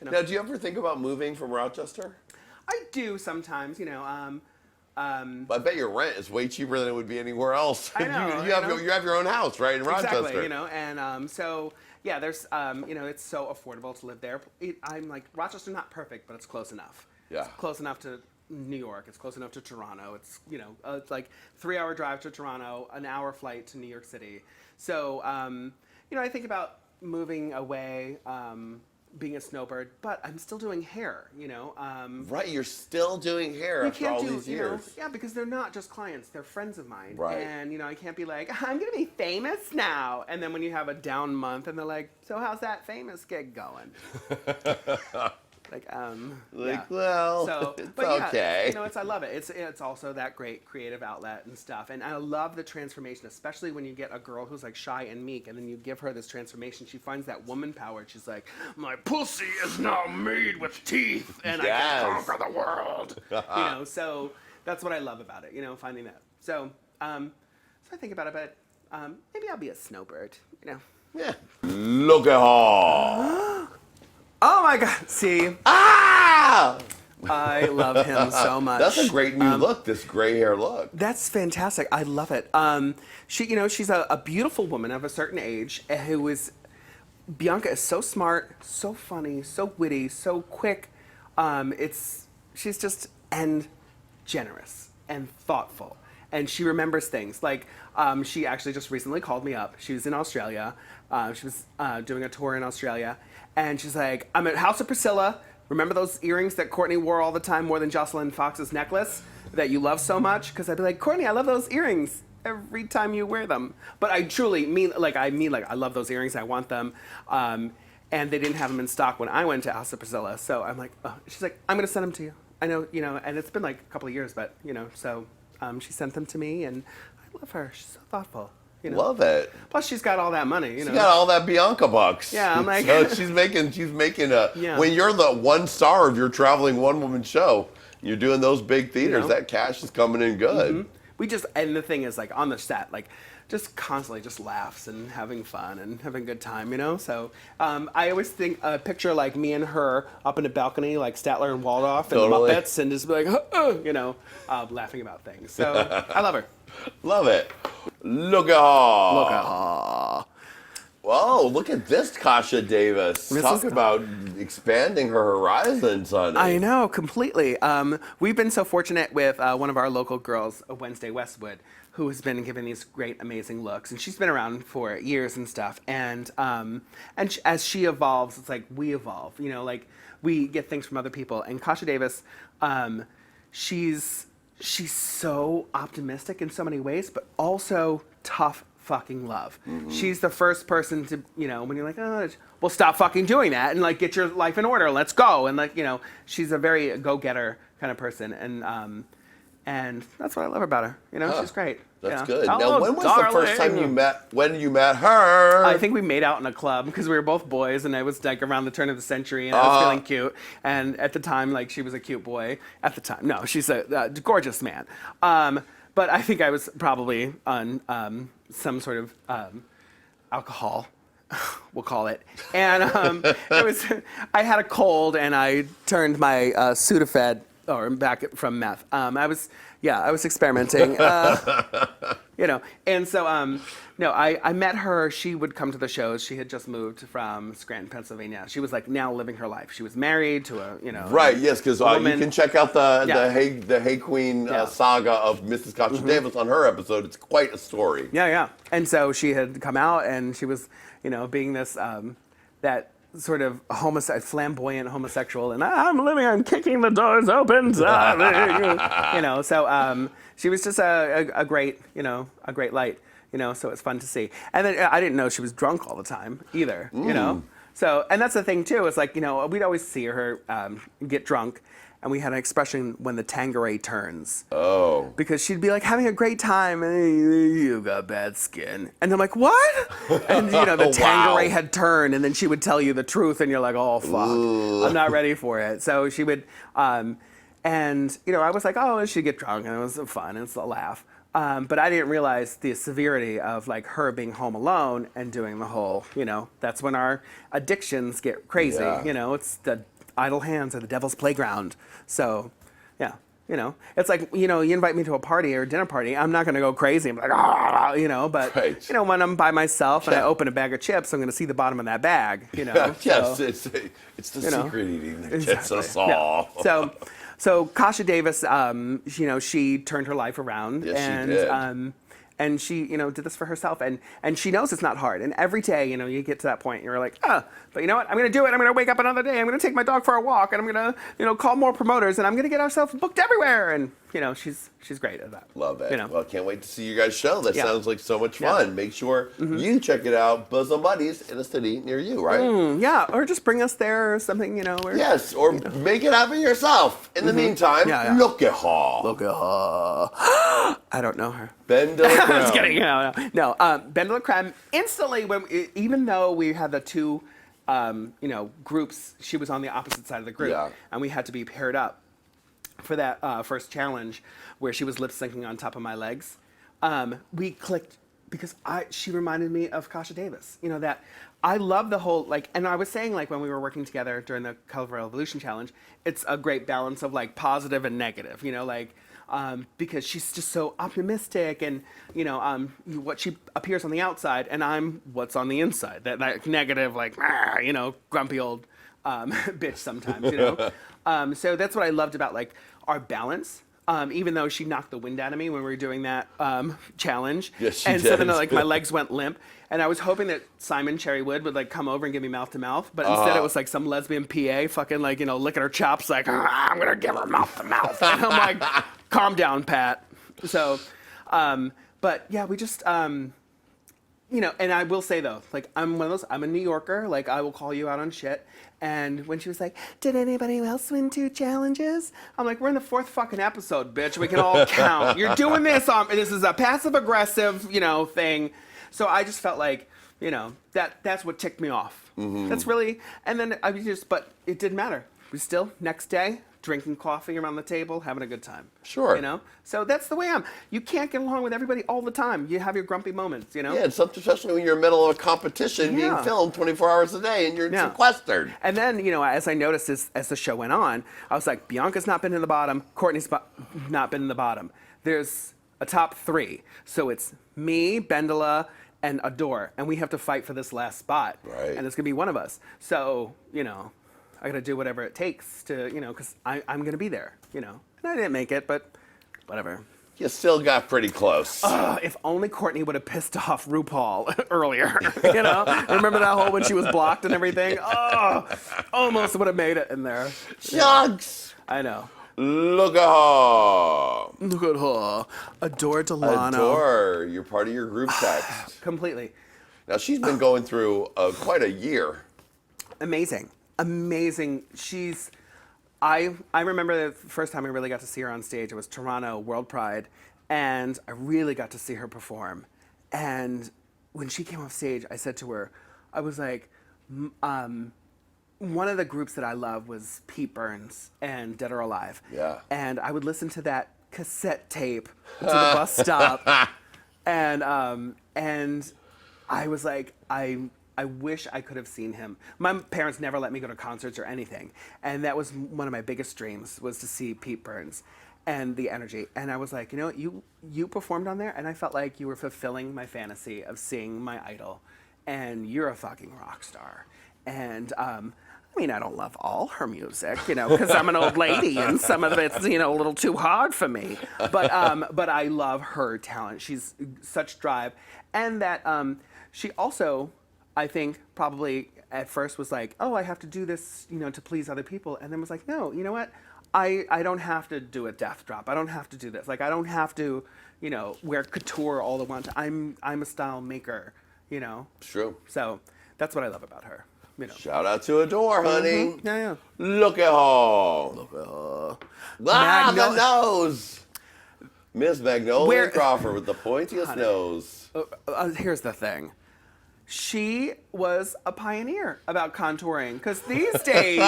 Now, do you ever think about moving from Rochester? I do sometimes, I bet your rent is way cheaper than it would be anywhere else. I know. You have your own house, right, in Rochester. Exactly, and so yeah, there's it's so affordable to live there. I'm like, Rochester's not perfect, but it's close enough. Yeah. It's close enough to New York. It's close enough to Toronto. It's it's like 3-hour drive to Toronto, an hour flight to New York City. So I think about moving away. Being a snowbird, but I'm still doing hair, Right, you're still doing hair after all these years. Yeah, because they're not just clients, they're friends of mine. Right. And, I can't be like, I'm going to be famous now. And then when you have a down month and they're like, so how's that famous gig going? Well, so, it's but okay. Yeah, I love it. It's also that great creative outlet and stuff. And I love the transformation, especially when you get a girl who's like shy and meek, and then you give her this transformation. She finds that woman power. She's like, my pussy is now made with teeth, and I can conquer the world. So that's what I love about it. Finding that. So I think about it, but maybe I'll be a snowbird. Yeah. Look at her. Oh my God! See, Ah! I love him so much. That's a great new look. This gray hair look. That's fantastic. I love it. She's a beautiful woman of a certain age who is. Bianca is so smart, so funny, so witty, so quick. She's just and generous and thoughtful, and she remembers things. Like she actually just recently called me up. She was in Australia. She was doing a tour in Australia. And she's like, I'm at House of Priscilla. Remember those earrings that Courtney wore all the time more than Jocelyn Fox's necklace that you love so much? Because I'd be like, Courtney, I love those earrings every time you wear them. But I truly mean, I love those earrings. I want them. And they didn't have them in stock when I went to House of Priscilla. So I'm like, oh. She's like, I'm going to send them to you. I know, and it's been like a couple of years, but, so she sent them to me. And I love her. She's so thoughtful. Love it. Plus, she's got all that money. She's got all that Bianca bucks. Yeah, I'm like, so she's making a. Yeah. When you're the one star of your traveling one woman show, you're doing those big theaters. That cash is coming in good. Mm-hmm. And the thing is, like on the set, like just constantly just laughs and having fun and having a good time, So I always picture like me and her up in a balcony, like Statler and Waldorf and the Muppets, and just be like, laughing about things. So I love her. Love it. Look at her. Look at her. Whoa, look at this Kasha Davis. Talk about expanding her horizons, honey. I know, completely. We've been so fortunate with one of our local girls, Wednesday Westwood, who has been giving these great, amazing looks. And she's been around for years and stuff. And as she evolves, it's like we evolve. We get things from other people. And Kasha Davis, she's so optimistic in so many ways, but also tough fucking love. Mm-hmm. She's the first person to, when you're like, oh, well, stop fucking doing that and like get your life in order. Let's go. And like, she's a very go-getter kind of person. And that's what I love about her. She's great. That's good. Now, when was the first time you met her? I think we made out in a club because we were both boys, and I was like around the turn of the century, and I was feeling cute. And at the time, like she was a cute boy. At the time, no, she's a gorgeous man. But I think I was probably on some sort of alcohol, we'll call it. And I had a cold, and I turned my Sudafed or back from meth. I was experimenting, and so, I met her. She would come to the shows. She had just moved from Scranton, Pennsylvania. She was like now living her life. She was married to Right, yes, because you can check out the Hey Qween saga of Mrs. Kasha Davis on her episode. It's quite a story. Yeah. And so she had come out, and she was, being this, that sort of flamboyant homosexual, and I'm kicking the doors open, darling. So she was just a great light, so it's fun to see. And then I didn't know she was drunk all the time either, So, and that's the thing too, is like, we'd always see her get drunk, and we had an expression, when the Tanqueray turns. Oh. Because she'd be like having a great time, and you got bad skin. And I'm like, what? And the Tanqueray had turned, and then she would tell you the truth, and you're like, oh, fuck. Ooh. I'm not ready for it. So she would, I was like, oh, she'd get drunk, and it was fun, and it's a laugh. But I didn't realize the severity of like her being home alone and doing the whole, that's when our addictions get crazy. Yeah. It's the idle hands or the devil's playground. So, yeah. It's like, you invite me to a party or a dinner party, I'm not going to go crazy. I'm like, but, Right. when I'm by myself and I Yeah. open a bag of chips, I'm going to see the bottom of that bag, Yes, So, it's the secret eating that gets exactly. us all. Yeah. So Kasha Davis, she turned her life around. Yes, she and, did. And she, did this for herself. And she knows it's not hard. And every day, you get to that point, you're like, but you know what? I'm going to do it. I'm going to wake up another day. I'm going to take my dog for a walk. And I'm going to, call more promoters. And I'm going to get ourselves booked everywhere. And, she's great at that. Love it. Well, can't wait to see you guys' show. That Yeah. sounds like so much fun. Yeah. Make sure you check it out. Bosom Buddies in a city near you, right? Yeah, or just bring us there or something, Or, Yes, or make it happen yourself. In the meantime, Yeah. look at her. Look at her. I don't know her. BenDeLaCreme. I'm just kidding. No. BenDeLaCreme instantly, even though we had the two, groups, she was on the opposite side of the group, Yeah. and we had to be paired up for that first challenge where she was lip syncing on top of my legs. We clicked because she reminded me of Kasha Davis. That I love the whole and I was saying when we were working together during the Color Evolution Challenge, it's a great balance of positive and negative. Because she's just so optimistic and what she appears on the outside and I'm what's on the inside, that negative grumpy old bitch sometimes. So that's what I loved about our balance. Even though she knocked the wind out of me when we were doing that challenge. Yes, she and did. so then my legs went limp. And I was hoping that Simon Cherrywood would come over and give me mouth to mouth. But instead it was some lesbian PA fucking licking her chops I'm going to give her mouth to mouth. And I'm like, calm down, Pat. So, but yeah, we just, and I will say though, I'm one of those, I'm a New Yorker, I will call you out on shit. And when she was like, did anybody else win 2 challenges? I'm like, we're in the 4th fucking episode, bitch. We can all count. You're doing this this is a passive aggressive, thing. So I just felt that's what ticked me off. That's really, and then but it didn't matter. We still, next day, drinking coffee around the table, having a good time. Sure. So that's the way I am. You can't get along with everybody all the time. You have your grumpy moments, Yeah, and especially when you're in the middle of a competition being filmed 24 hours a day and you're sequestered. And then, as I noticed as the show went on, I was like, Bianca's not been in the bottom, Courtney's not been in the bottom. There's a top 3. So it's me, BenDeLa, and Adore, and we have to fight for this last spot. Right. And it's going to be one of us. So, I got to do whatever it takes to, because I'm going to be there, And I didn't make it, but whatever. You still got pretty close. If only Courtney would have pissed off RuPaul earlier, Remember that whole when she was blocked and everything? Almost would have made it in there. Shucks. I know. Look at her. Look at her. Adore Delano. Adore. You're part of your group text. Completely. Now, she's been going through quite a year. Amazing. I remember the first time I really got to see her on stage, it was Toronto World Pride, and I really got to see her perform. And when she came off stage, I said to her, I was like, one of the groups that I love was Pete Burns and Dead or Alive. Yeah. And I would listen to that cassette tape to the bus stop. And I was like, I wish I could have seen him. My parents never let me go to concerts or anything. And that was one of my biggest dreams, was to see Pete Burns and the energy. And I was like, you performed on there, and I felt like you were fulfilling my fantasy of seeing my idol. And you're a fucking rock star. And I don't love all her music, because I'm an old lady and some of it's, a little too hard for me. But I love her talent. She's such drive. And that she also, I think, probably at first was like, oh, I have to do this, to please other people. And then was like, no, you know what? I don't have to do a death drop. I don't have to do this. I don't have to, wear couture all the time. I'm a style maker, It's true. So that's what I love about her. Shout out to Adore, honey. Yeah. Look at her. Look at her. The nose. Miss Magnolia Crawford with the pointiest nose. Here's the thing. She was a pioneer about contouring, because these days,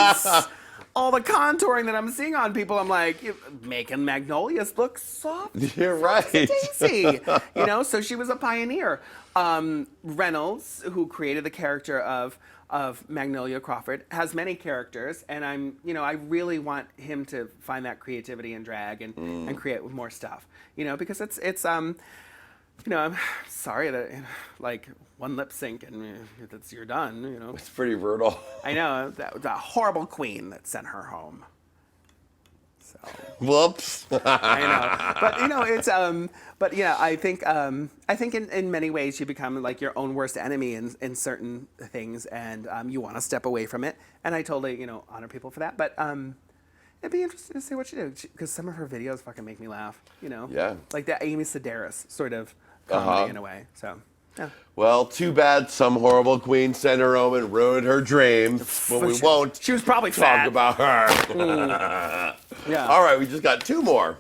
all the contouring that I'm seeing on people, I'm like, you're making Magnolias look soft. You're right. Daisy. So she was a pioneer. Reynolds, who created the character of Magnolia Crawford, has many characters, and I really want him to find that creativity in drag and create more stuff. Because it's I'm sorry that like one lip sync and you're done. It's pretty brutal. I know that horrible Qween that sent her home. So. Whoops. I know, but it's but yeah, I think in many ways you become like your own worst enemy in certain things, and you want to step away from it. And I totally honor people for that. But it'd be interesting to see what she did, because some of her videos fucking make me laugh. Yeah. Like that Amy Sedaris sort of comedy in a way. So. Yeah. Well, too bad some horrible queen sent her home and ruined her dreams. But we won't. She was probably talk fat. about her. Yeah. All right, we just got two more.